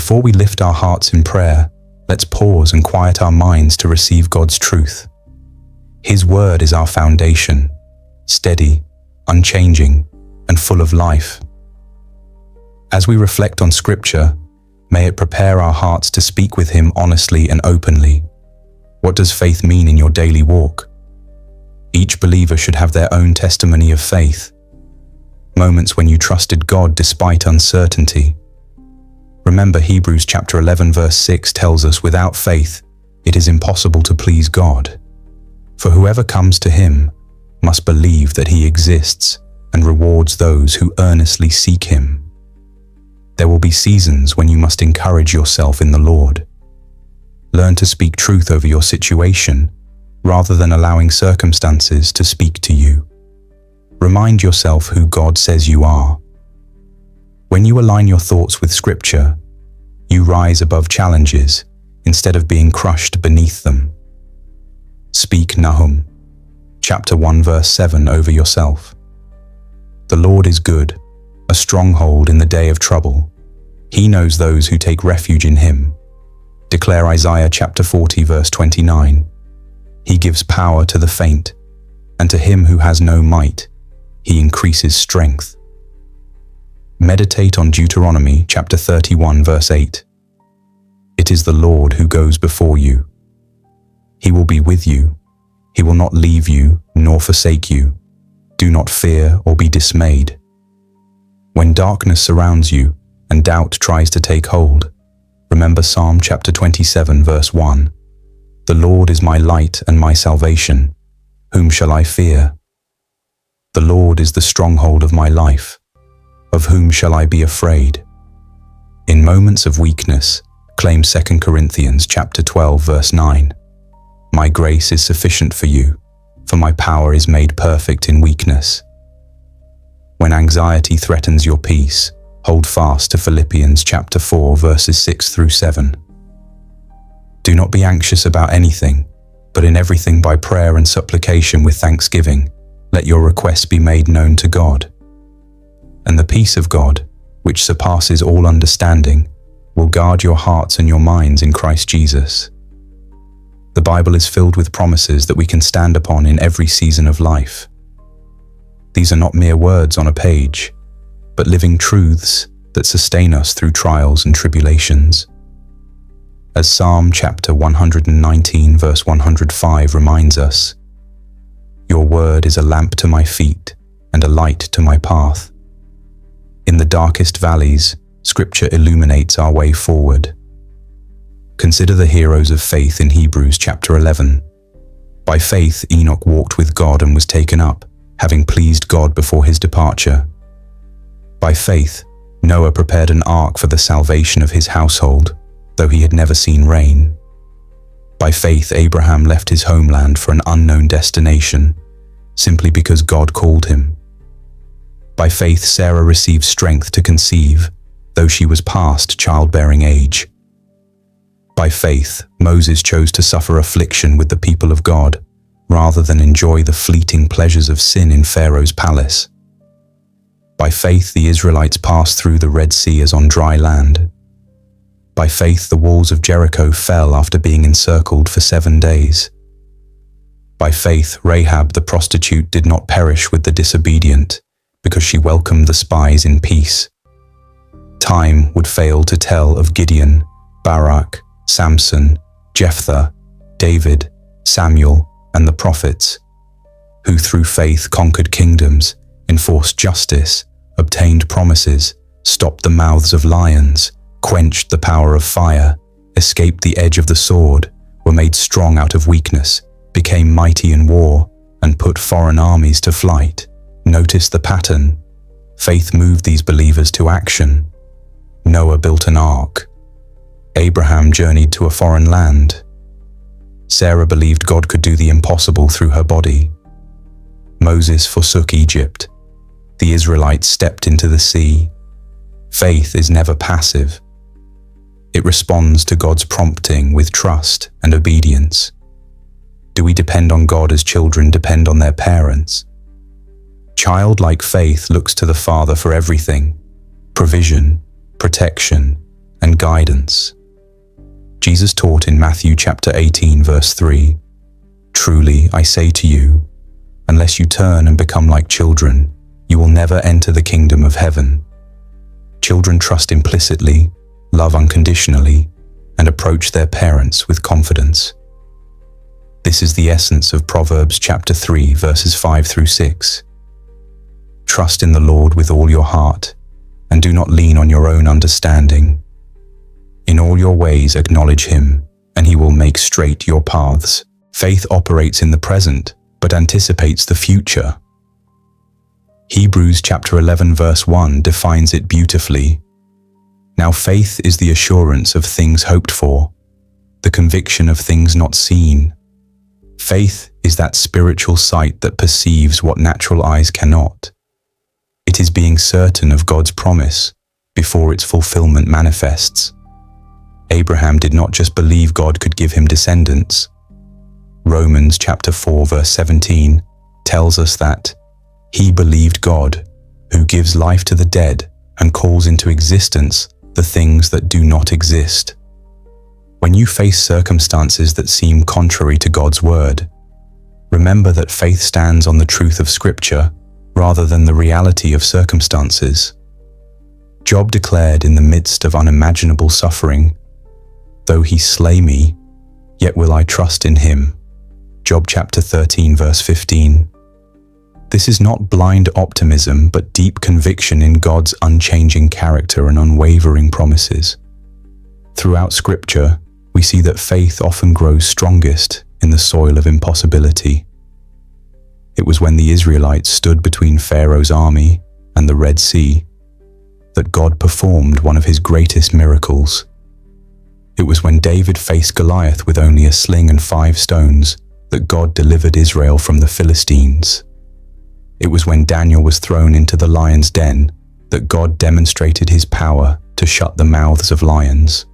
Before we lift our hearts in prayer, let's pause and quiet our minds to receive God's truth. His word is our foundation, steady, unchanging, and full of life. As we reflect on Scripture, may it prepare our hearts to speak with Him honestly and openly. What does faith mean in your daily walk? Each believer should have their own testimony of faith. Moments when you trusted God despite uncertainty. Remember, Hebrews chapter 11 verse 6 tells us, without faith, it is impossible to please God. For whoever comes to Him must believe that He exists and rewards those who earnestly seek Him. There will be seasons when you must encourage yourself in the Lord. Learn to speak truth over your situation rather than allowing circumstances to speak to you. Remind yourself who God says you are. When you align your thoughts with Scripture, you rise above challenges instead of being crushed beneath them. Speak Nahum, chapter 1 verse 7 over yourself. The Lord is good, a stronghold in the day of trouble. He knows those who take refuge in Him. Declare Isaiah chapter 40 verse 29. He gives power to the faint, and to him who has no might, He increases strength. Meditate on Deuteronomy chapter 31 verse 8. It is the Lord who goes before you. He will be with you. He will not leave you nor forsake you. Do not fear or be dismayed. When darkness surrounds you and doubt tries to take hold, remember Psalm chapter 27 verse 1. The Lord is my light and my salvation. Whom shall I fear? The Lord is the stronghold of my life. Of whom shall I be afraid? In moments of weakness, claim 2 Corinthians chapter 12 verse 9. My grace is sufficient for you, for my power is made perfect in weakness. When anxiety threatens your peace, hold fast to Philippians chapter 4 verses 6 through 7. Do not be anxious about anything, but in everything by prayer and supplication with thanksgiving, let your requests be made known to God. And the peace of God, which surpasses all understanding, will guard your hearts and your minds in Christ Jesus. The Bible is filled with promises that we can stand upon in every season of life. These are not mere words on a page, but living truths that sustain us through trials and tribulations. As Psalm chapter 119 verse 105 reminds us, your word is a lamp to my feet and a light to my path. In the darkest valleys, Scripture illuminates our way forward. Consider the heroes of faith in Hebrews chapter 11. By faith, Enoch walked with God and was taken up, having pleased God before his departure. By faith, Noah prepared an ark for the salvation of his household, though he had never seen rain. By faith, Abraham left his homeland for an unknown destination, simply because God called him. By faith, Sarah received strength to conceive, though she was past childbearing age. By faith, Moses chose to suffer affliction with the people of God, rather than enjoy the fleeting pleasures of sin in Pharaoh's palace. By faith, the Israelites passed through the Red Sea as on dry land. By faith, the walls of Jericho fell after being encircled for 7 days. By faith, Rahab the prostitute did not perish with the disobedient, because she welcomed the spies in peace. Time would fail to tell of Gideon, Barak, Samson, Jephthah, David, Samuel, and the prophets, who through faith conquered kingdoms, enforced justice, obtained promises, stopped the mouths of lions, quenched the power of fire, escaped the edge of the sword, were made strong out of weakness, became mighty in war, and put foreign armies to flight. Notice the pattern. Faith moved these believers to action. Noah built an ark. Abraham journeyed to a foreign land. Sarah believed God could do the impossible through her body. Moses forsook Egypt. The Israelites stepped into the sea. Faith is never passive. It responds to God's prompting with trust and obedience. Do we depend on God as children depend on their parents? Childlike faith looks to the Father for everything: provision, protection, and guidance. Jesus taught in Matthew chapter 18 verse 3, "Truly I say to you, unless you turn and become like children, you will never enter the kingdom of heaven." Children trust implicitly, love unconditionally, and approach their parents with confidence. This is the essence of Proverbs chapter 3 verses 5 through 6. Trust in the Lord with all your heart, and do not lean on your own understanding. In all your ways acknowledge him, and he will make straight your paths. Faith operates in the present, but anticipates the future. Hebrews chapter 11 verse 1 defines it beautifully. Now faith is the assurance of things hoped for, the conviction of things not seen. Faith is that spiritual sight that perceives what natural eyes cannot. It is being certain of God's promise before its fulfillment manifests. Abraham did not just believe God could give him descendants. Romans chapter 4 verse 17 tells us that he believed God, who gives life to the dead and calls into existence the things that do not exist. When you face circumstances that seem contrary to God's word, remember that faith stands on the truth of Scripture rather than the reality of circumstances. Job declared in the midst of unimaginable suffering, "Though he slay me, yet will I trust in him." Job chapter 13 verse 15. This is not blind optimism, but deep conviction in God's unchanging character and unwavering promises. Throughout Scripture, we see that faith often grows strongest in the soil of impossibility. It was when the Israelites stood between Pharaoh's army and the Red Sea that God performed one of his greatest miracles. It was when David faced Goliath with only a sling and 5 stones that God delivered Israel from the Philistines. It was when Daniel was thrown into the lion's den that God demonstrated his power to shut the mouths of lions.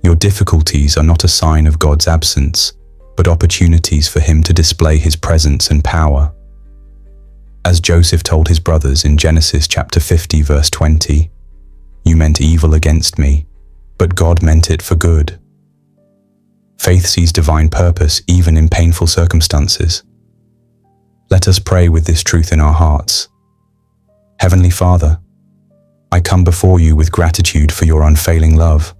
Your difficulties are not a sign of God's absence, but opportunities for him to display his presence and power. As Joseph told his brothers in Genesis chapter 50 verse 20, "You meant evil against me, but God meant it for good." Faith sees divine purpose even in painful circumstances. Let us pray with this truth in our hearts. Heavenly Father, I come before you with gratitude for your unfailing love.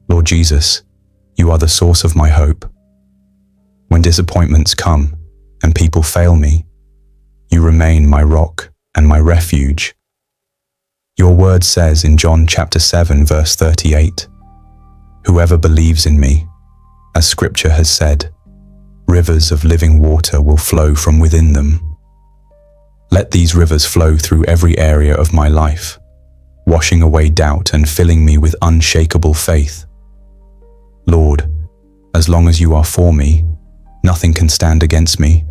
Lord Jesus, you are the source of my hope. When disappointments come and people fail me, you remain my rock and my refuge. Your word says in John chapter 7 verse 38, "Whoever believes in me, as Scripture has said, rivers of living water will flow from within them." Let these rivers flow through every area of my life, washing away doubt and filling me with unshakable faith. Lord, as long as you are for me, nothing can stand against me.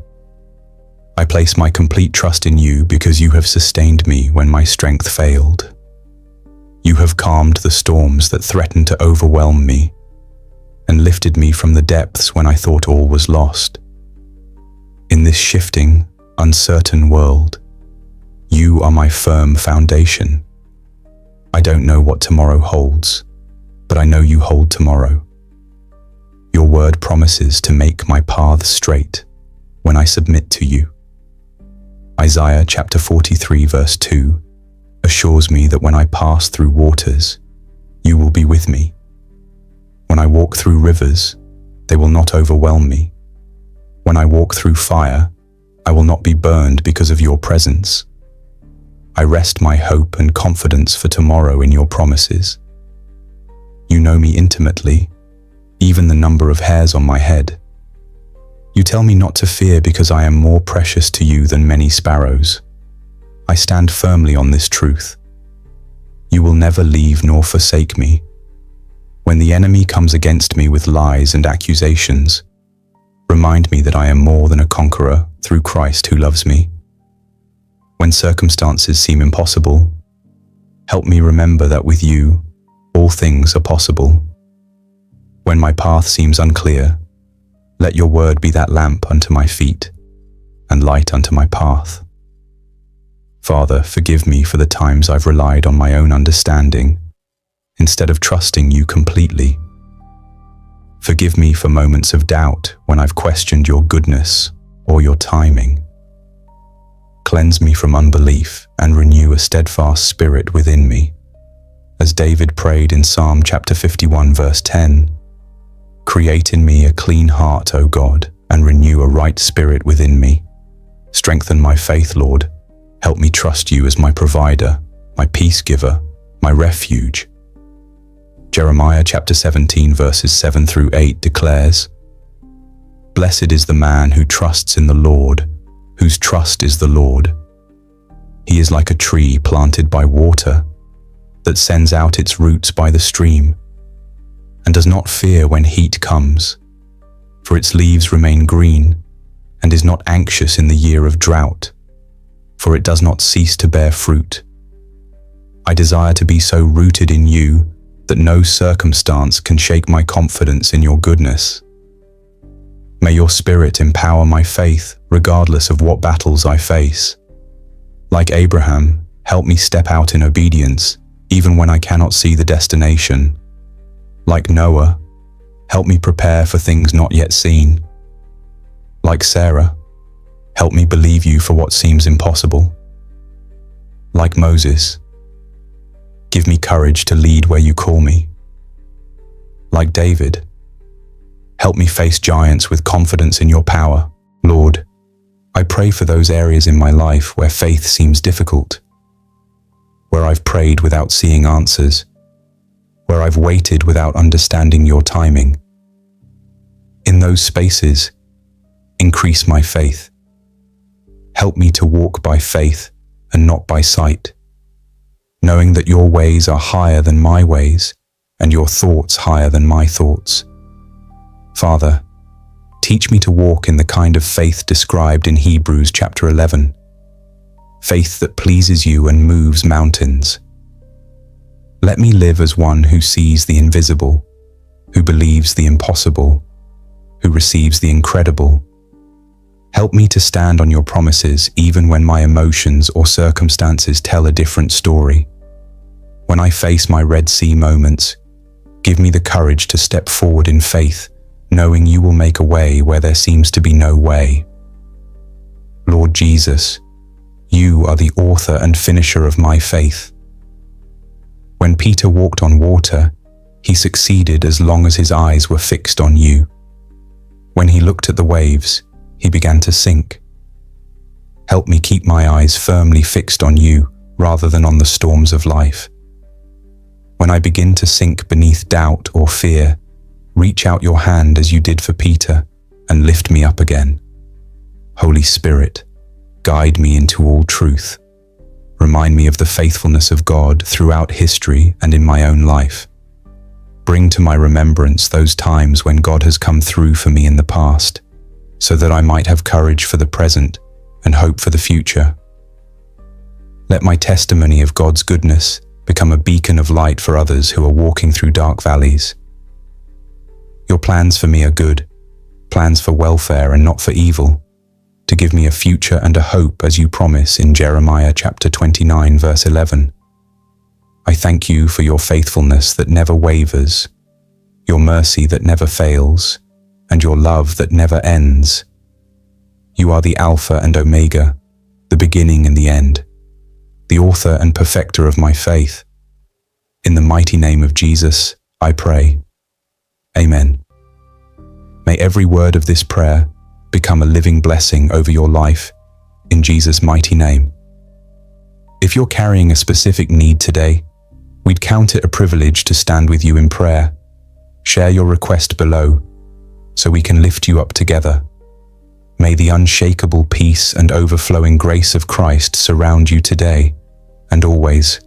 I place my complete trust in you because you have sustained me when my strength failed. You have calmed the storms that threatened to overwhelm me and lifted me from the depths when I thought all was lost. In this shifting, uncertain world, you are my firm foundation. I don't know what tomorrow holds, but I know you hold tomorrow. Your word promises to make my paths straight when I submit to you. Isaiah chapter 43 verse 2 assures me that when I pass through waters, you will be with me. When I walk through rivers, they will not overwhelm me. When I walk through fire, I will not be burned because of your presence. I rest my hope and confidence for tomorrow in your promises. You know me intimately, even the number of hairs on my head. You tell me not to fear because I am more precious to you than many sparrows. I stand firmly on this truth. You will never leave nor forsake me. When the enemy comes against me with lies and accusations, remind me that I am more than a conqueror through Christ who loves me. When circumstances seem impossible, help me remember that with you, all things are possible. When my path seems unclear, let your word be that lamp unto my feet and light unto my path. Father, forgive me for the times I've relied on my own understanding instead of trusting you completely. Forgive me for moments of doubt when I've questioned your goodness or your timing. Cleanse me from unbelief and renew a steadfast spirit within me. As David prayed in Psalm chapter 51 verse 10, "Create in me a clean heart, O God, and renew a right spirit within me. Strengthen my faith, Lord. Help me trust you as my provider, my peace giver, my refuge." Jeremiah chapter 17 verses 7 through 8 declares, "Blessed is the man who trusts in the Lord, whose trust is the Lord. He is like a tree planted by water, that sends out its roots by the stream, and does not fear when heat comes, for its leaves remain green, and is not anxious in the year of drought, for it does not cease to bear fruit. I desire to be so rooted in you that no circumstance can shake my confidence in your goodness. May your Spirit empower my faith regardless of what battles I face. Like Abraham, help me step out in obedience even when I cannot see the destination. Like Noah, help me prepare for things not yet seen. Like Sarah, help me believe you for what seems impossible. Like Moses, give me courage to lead where you call me. Like David, help me face giants with confidence in your power. Lord, I pray for those areas in my life where faith seems difficult, where I've prayed without seeing answers, where I've waited without understanding your timing. In those spaces, increase my faith. Help me to walk by faith and not by sight, knowing that your ways are higher than my ways and your thoughts higher than my thoughts. Father, teach me to walk in the kind of faith described in Hebrews chapter 11, faith that pleases you and moves mountains. Let me live as one who sees the invisible, who believes the impossible, who receives the incredible. Help me to stand on your promises even when my emotions or circumstances tell a different story. When I face my Red Sea moments, give me the courage to step forward in faith, knowing you will make a way where there seems to be no way. Lord Jesus, you are the author and finisher of my faith. When Peter walked on water, he succeeded as long as his eyes were fixed on you. When he looked at the waves, he began to sink. Help me keep my eyes firmly fixed on you rather than on the storms of life. When I begin to sink beneath doubt or fear, reach out your hand as you did for Peter and lift me up again. Holy Spirit, guide me into all truth. Remind me of the faithfulness of God throughout history and in my own life. Bring to my remembrance those times when God has come through for me in the past, so that I might have courage for the present and hope for the future. Let my testimony of God's goodness become a beacon of light for others who are walking through dark valleys. Your plans for me are good, plans for welfare and not for evil, to give me a future and a hope as you promise in Jeremiah chapter 29 verse 11. I thank you for your faithfulness that never wavers, your mercy that never fails, and your love that never ends. You are the Alpha and Omega, the beginning and the end, the author and perfecter of my faith. In the mighty name of Jesus, I pray. Amen. May every word of this prayer become a living blessing over your life, in Jesus' mighty name. If you're carrying a specific need today, we'd count it a privilege to stand with you in prayer. Share your request below, so we can lift you up together. May the unshakable peace and overflowing grace of Christ surround you today and always.